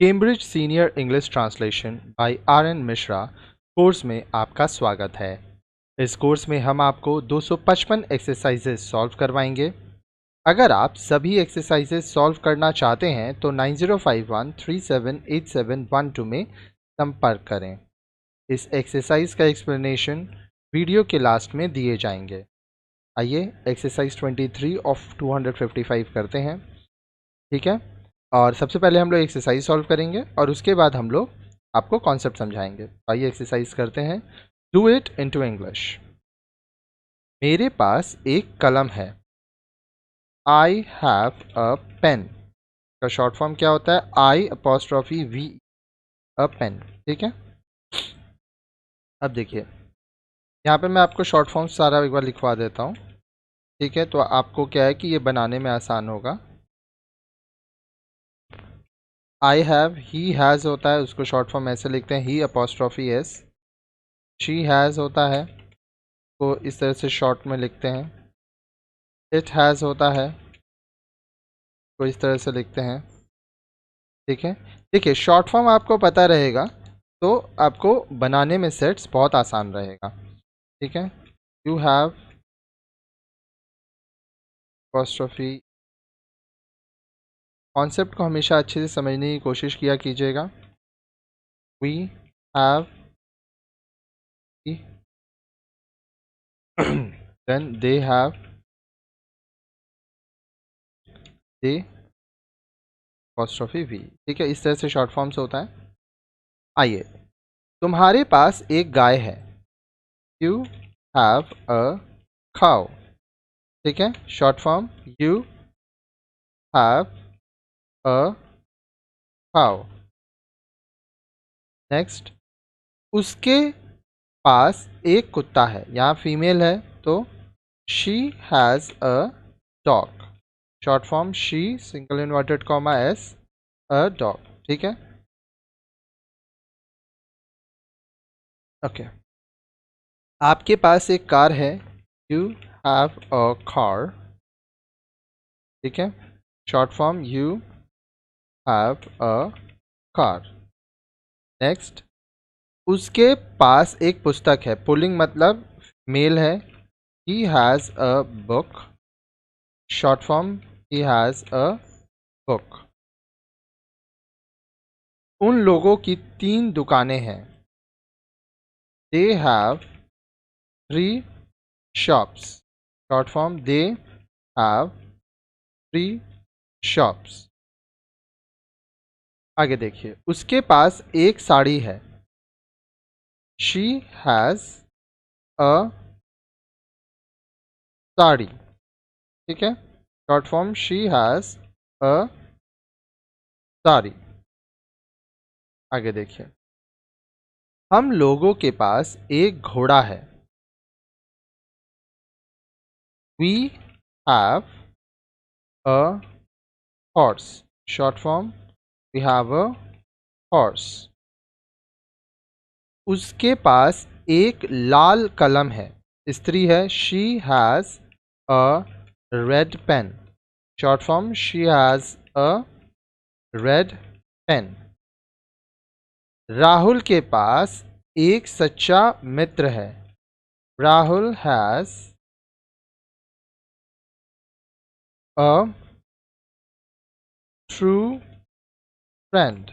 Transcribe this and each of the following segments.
Cambridge senior English translation bye RN. Mishra course में आपका स्वागत है। इस कोर्स में हम आपको 255 एक्सरसाइजेज सॉल्व करवाएंगे। अगर आप सभी एक्सरसाइजेज सॉल्व करना चाहते हैं तो 9051378712 में संपर्क करें। इस एक्सरसाइज का एक्सप्लेनेशन वीडियो के लास्ट में दिए जाएंगे। आइए एक्सरसाइज 23 ऑफ 255 करते हैं। ठीक है, और सबसे पहले हम लोग एक्सरसाइज सॉल्व करेंगे और उसके बाद हम लोग आपको कॉन्सेप्ट समझाएंगे। आइए एक्सरसाइज करते हैं। Do it into English. मेरे पास एक कलम है। आई हैव अ पेन का शॉर्ट फॉर्म क्या होता है? आई अपॉस्ट्रॉफी वी, अ पेन। ठीक है, अब देखिए यहाँ पे मैं आपको शॉर्ट फॉर्म सारा एक बार लिखवा देता हूँ। ठीक है, तो आपको क्या है कि ये बनाने में आसान होगा। आई हैव, ही हैज़ होता है, उसको शॉर्ट फॉर्म ऐसे लिखते हैं, ही अपॉस्ट्रॉफी एस। शी हैज़ होता है, को इस तरह से शॉर्ट में लिखते हैं। इट हैज़ होता है, को इस तरह से लिखते हैं। ठीक है, देखिए शॉर्ट फॉर्म आपको पता रहेगा तो आपको बनाने में सेट्स बहुत आसान रहेगा। ठीक है, यू हैव अपॉस्ट्रॉफी। कॉन्सेप्ट को हमेशा अच्छे से समझने की कोशिश किया कीजिएगा। We have, then they have, they apostrophe V. ठीक है, इस तरह से शॉर्ट फॉर्म से होता है। आइए, तुम्हारे पास एक गाय है। You have a cow. ठीक है, short form you have a cow. Next, उसके पास एक कुत्ता है। यहाँ फीमेल है तो she has a dog. Short form she single inverted comma S, a dog. ठीक है, ओके। आपके पास एक कार है। You have a car. ठीक है, short form you have a car. Next, उसके पास एक पुस्तक है। पुलिंग मतलब मेल है। ही has a book. Short form he has a book. उन लोगों की 3 दुकानें हैं। They have 3 shops. Short form they have 3 shops. आगे देखिए, उसके पास एक साड़ी है। She has a sari. ठीक है, short form she has a sari. आगे देखिए, हम लोगों के पास एक घोड़ा है। We have a horse. Short form we have a horse. उसके पास एक लाल कलम है। स्त्री है। She has a red pen. Short form she has a red pen. Rahul के पास एक सच्चा मित्र है। Rahul has a true friend.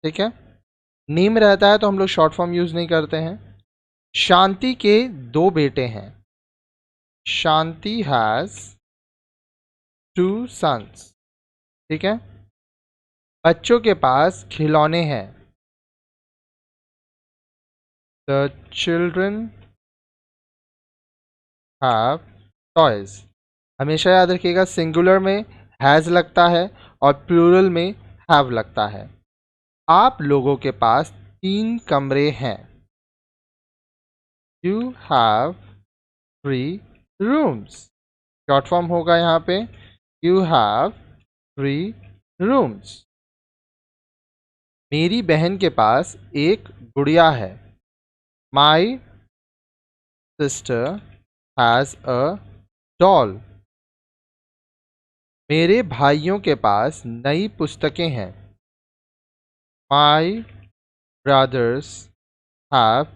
ठीक है, नेम रहता है तो हम लोग शॉर्ट फॉर्म यूज नहीं करते हैं। शांति के 2 बेटे हैं। शांति हैज़ 2 सन्स। ठीक है, बच्चों के पास खिलौने हैं। The children have toys. हमेशा याद रखिएगा, सिंगुलर में हैज़ लगता है और प्लूरल में हैव लगता है। आप लोगों के पास 3 कमरे हैं। You have 3 rooms. Short form होगा यहाँ पे यू हैव 3 रूम्स। मेरी बहन के पास एक गुड़िया है। My sister has a doll. मेरे भाइयों के पास नई पुस्तकें हैं। My brothers have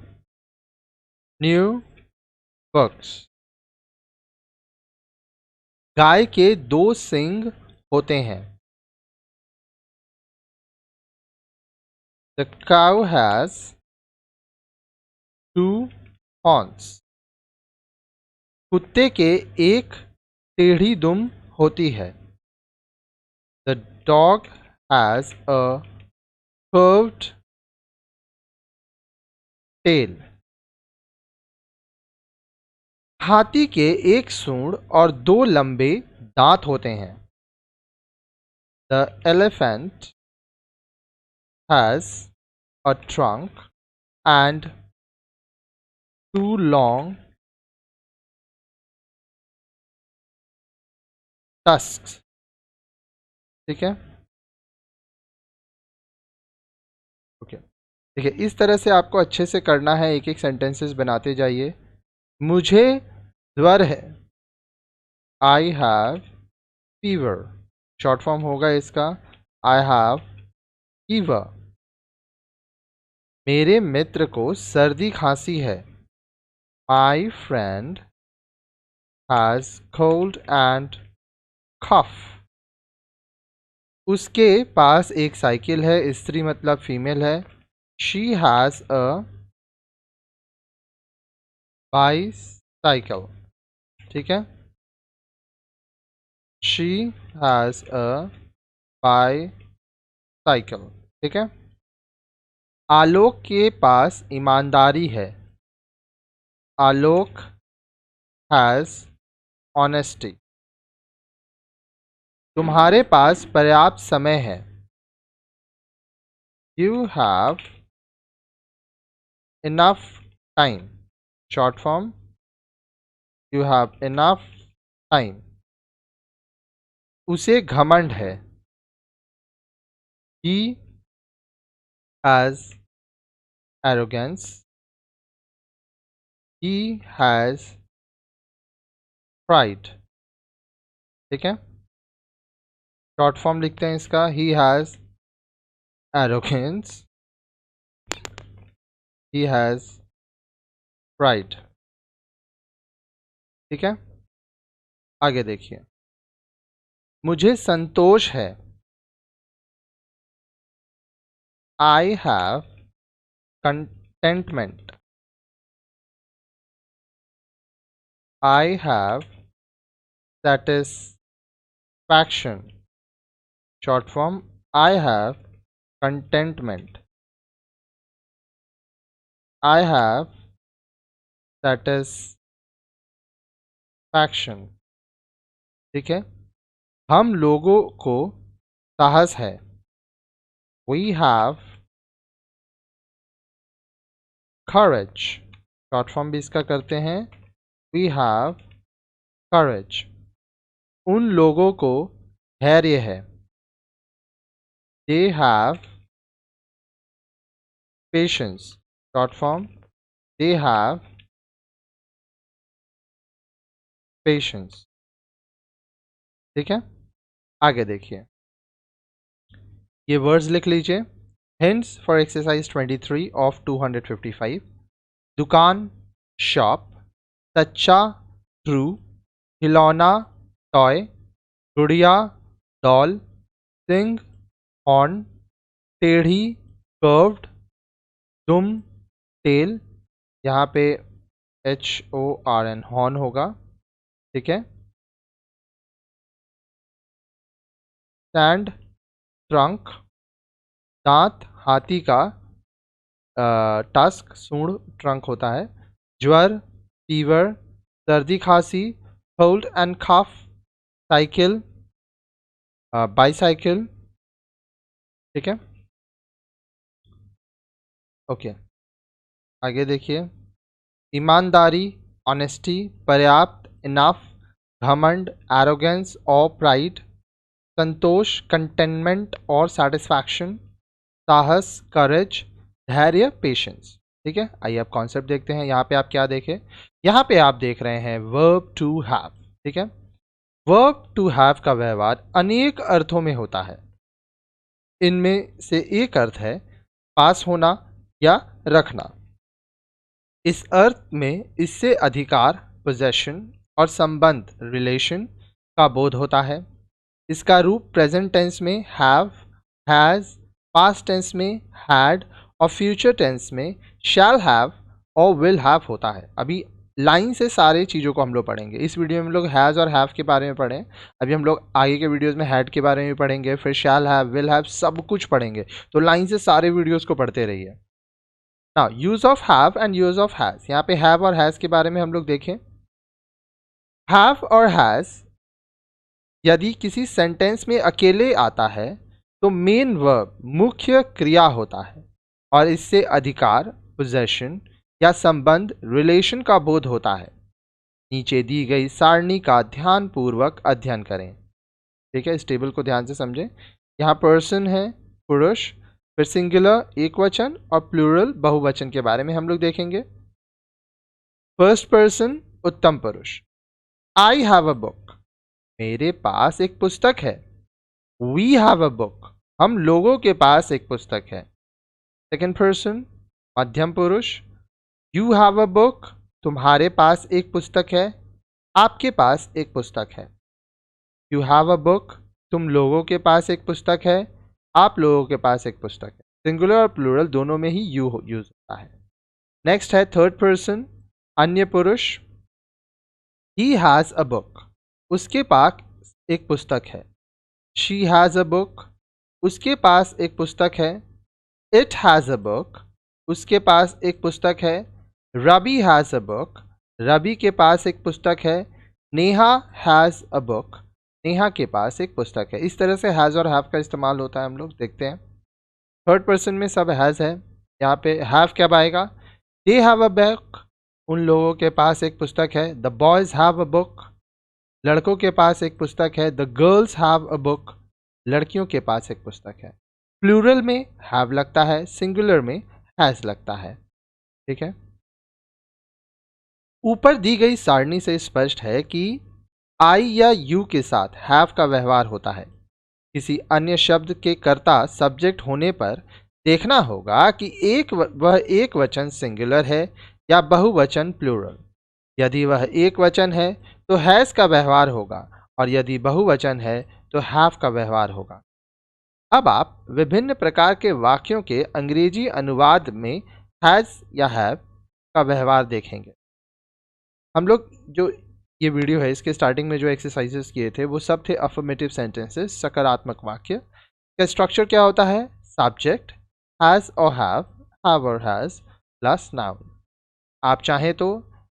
new books. गाय के 2 सींग होते हैं. The cow has 2 horns. कुत्ते के एक टेढ़ी दुम होती है. The dog has a curved tail. हाथी के एक सूंड और 2 लंबे दांत होते हैं. The elephant has a trunk and 2 long tusks. ठीक है. ओके. देखिए, इस तरह से आपको अच्छे से करना है. एक एक सेंटेंसेस बनाते जाइए. मुझे ज्वर है. I have fever. Short form होगा इसका आई हैव फीवर. मेरे मित्र को सर्दी खांसी है. My friend has cold and cough. उसके पास एक साइकिल है. स्त्री मतलब फीमेल है. She has a bicycle. ठीक है. She has a bicycle. ठीक है. आलोक के पास ईमानदारी है. Alok has honesty. तुम्हारे पास पर्याप्त समय है. You have enough time. Short form you have enough time. उसे घमंड है. He has arrogance. He has pride. ठीक है. शॉर्ट फॉर्म लिखते हैं इसका. ही has arrogance. He has pride. ठीक है. आगे देखिए. मुझे संतोष है. I have contentment. I have satisfaction. Short form I have contentment. I have satisfaction. ठीक है. हम लोगों को साहस है. We have courage. Short form भी इसका करते हैं. We have courage. उन लोगों को धैर्य है. They have patience. Short form they have patience. ठीक है. आगे देखिए. ये वर्ड्स लिख लीजिए. Hints for exercise 23 of 255. दुकान शॉप. सच्चा ट्रू. खिलौना टॉय. गुड़िया डॉल. सिंग हॉर्न. टेढ़ी कर्व्ड. दुम टेल. यहाँ पे HORN हॉर्न होगा. ठीक है. Sand trunk. दांत हाथी का. टस्क सूंड ट्रंक होता है. ज्वर फीवर. सर्दी खांसी cold and cough. Cycle bicycle. ठीक है. ओके. आगे देखिए. ईमानदारी ऑनेस्टी. पर्याप्त इनफ. घमंड एरोगेंस और प्राइड. संतोष कंटेनमेंट और सेटिस्फैक्शन. साहस करेज. धैर्य पेशेंस. ठीक है. आइए अब कॉन्सेप्ट देखते हैं. यहाँ पे आप क्या देखें. यहाँ पे आप देख रहे हैं वर्ब टू हैव. ठीक है. वर्ब टू हैव का व्यवहार अनेक अर्थों में होता है. इनमें से एक अर्थ है पास होना या रखना। इस अर्थ में इससे अधिकार, पोजेशन और संबंध, रिलेशन का बोध होता है। इसका रूप प्रेजेंट टेंस में हैव, हैज, पास्ट टेंस में हैड और फ्यूचर टेंस में शैल हैव और विल हैव होता है। अभी लाइन से सारे चीज़ों को हम लोग पढ़ेंगे। इस वीडियो में हम लोग हैज़ और हैव के बारे में पढ़ें। अभी हम लोग आगे के वीडियोस में हैड के बारे में पढ़ेंगे, फिर शैल हैव, विल हैव, सब कुछ पढ़ेंगे। तो लाइन से सारे वीडियोस को पढ़ते रहिए। Now use of have and use of has. यहाँ पे हैव और हैज के बारे में हम लोग देखें। हैव और हैज यदि किसी सेंटेंस में अकेले आता है तो मेन वर्ब, मुख्य क्रिया होता है और इससे अधिकार, पोजेशन या संबंध, रिलेशन का बोध होता है। नीचे दी गई सारणी का ध्यानपूर्वक अध्ययन करें। ठीक है, इस टेबल को ध्यान से समझें। यहाँ पर्सन है पुरुष, फिर सिंगुलर एक वचन और प्लूरल बहुवचन के बारे में हम लोग देखेंगे। फर्स्ट पर्सन उत्तम पुरुष, आई हैव अ बुक, मेरे पास एक पुस्तक है। वी हैव अ बुक, हम लोगों के पास एक पुस्तक है। सेकेंड पर्सन मध्यम पुरुष, यू हैव अ बुक, तुम्हारे पास एक पुस्तक है। आपके पास एक पुस्तक है। यू हैव अ बुक, तुम लोगों के पास एक पुस्तक है। आप लोगों के पास एक पुस्तक है। सिंगुलर और प्लूरल दोनों में ही यू यूज होता है। नेक्स्ट है थर्ड पर्सन अन्य पुरुष, ही हैज अ बुक, उसके पास एक पुस्तक है। शी हैज अ बुक, उसके पास एक पुस्तक है। इट हैज अ बुक, उसके पास एक पुस्तक है। Ravi has a book, Ravi के पास एक पुस्तक है। Neha has a book, Neha के पास एक पुस्तक है। इस तरह से हैज़ और हैव का इस्तेमाल होता है, हम लोग देखते हैं। थर्ड पर्सन में सब हैज़ है। यहाँ पे हैव कब आएगा? दे हैव अ बुक, उन लोगों के पास एक पुस्तक है। The boys have a book, लड़कों के पास एक पुस्तक है। The girls have a book, लड़कियों के पास एक पुस्तक है। प्लूरल में हैव लगता है, सिंगुलर में हैज़ लगता है। ठीक है, ऊपर दी गई सारणी से स्पष्ट है कि आई या यू के साथ हैव का व्यवहार होता है। किसी अन्य शब्द के कर्ता सब्जेक्ट होने पर देखना होगा कि वह एक वचन सिंगुलर है या बहुवचन प्लूरल। यदि वह एक वचन है तो हैज़ का व्यवहार होगा और यदि बहुवचन है तो हैव का व्यवहार होगा। अब आप विभिन्न प्रकार के वाक्यों के अंग्रेजी अनुवाद में हैज़ या हैव का व्यवहार देखेंगे। हम लोग जो ये वीडियो है इसके स्टार्टिंग में जो एक्सरसाइजेस किए थे वो सब थे अफर्मेटिव सेंटेंसेस, सकारात्मक वाक्य। का स्ट्रक्चर क्या होता है? सब्जेक्ट हैज़ और हैव और हैज़ प्लस नाउन। आप चाहें तो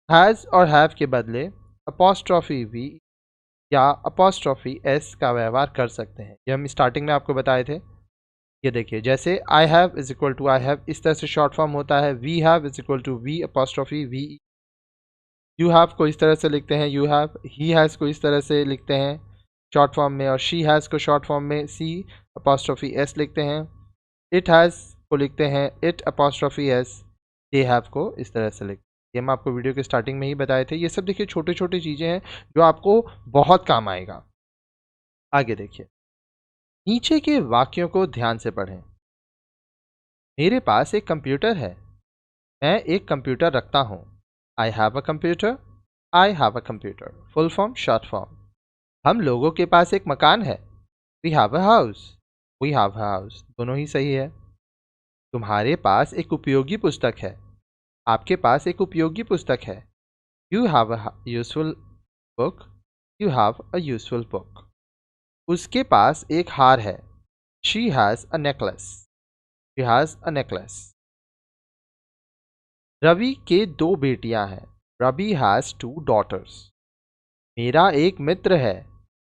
हैज़ और हैव के बदले अपॉस्ट्रॉफी वी या अपॉस्ट्रॉफी एस का व्यवहार कर सकते हैं। ये हम स्टार्टिंग में आपको बताए थे। ये देखिए, जैसे I have is equal to I have, इस तरह से शॉर्ट फॉर्म होता है। We have is equal to we apostrophe V. You have को इस तरह से लिखते हैं यू हैव। ही हैज़ को इस तरह से लिखते हैं शॉर्ट फॉर्म में, और शी हैज़ को शॉर्ट फॉर्म में सी अपॉस्ट्रॉफी एस लिखते हैं। इट हैज़ को लिखते हैं it apostrophe S. They have को इस तरह से लिखते हैं। ये हम आपको वीडियो के स्टार्टिंग में ही बताए थे। ये सब देखिए छोटे छोटे चीज़ें हैं जो आपको बहुत काम आएगा। आगे देखिए, नीचे के वाक्यों को ध्यान से पढ़ें। मेरे पास एक कंप्यूटर है, मैं एक कंप्यूटर रखता हूँ। I have a computer, I have a computer. Full form, short form. हम लोगों के पास एक मकान है। We have a house, we have a house. दोनों ही सही है। तुम्हारे पास एक उपयोगी पुस्तक है। आपके पास एक उपयोगी पुस्तक है। You have a useful book, you have a useful book. उसके पास एक हार है। She has a necklace, she has a necklace. रवि के दो बेटियां हैं। Ravi has two daughters. मेरा एक मित्र है।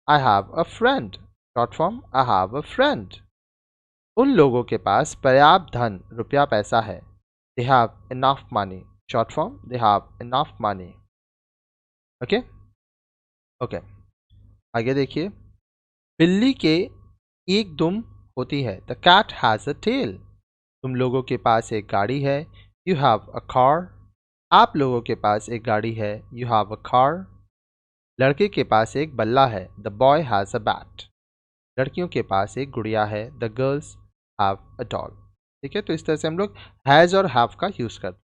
I have a friend, short form I have a friend. उन लोगों के पास पर्याप्त धन, रुपया पैसा है। They have enough money, short form they have enough money. Okay okay, आगे देखिए। बिल्ली के एक दुम होती है। The cat has a tail. तुम लोगों के पास एक गाड़ी है। You have a car. आप लोगों के पास एक गाड़ी है। You have a car. लड़के के पास एक बल्ला है। The boy has a bat. लड़कियों के पास एक गुड़िया है। The girls have a doll. ठीक है, तो इस तरह से हम लोग हैज़ और हैव का यूज़ करते हैं।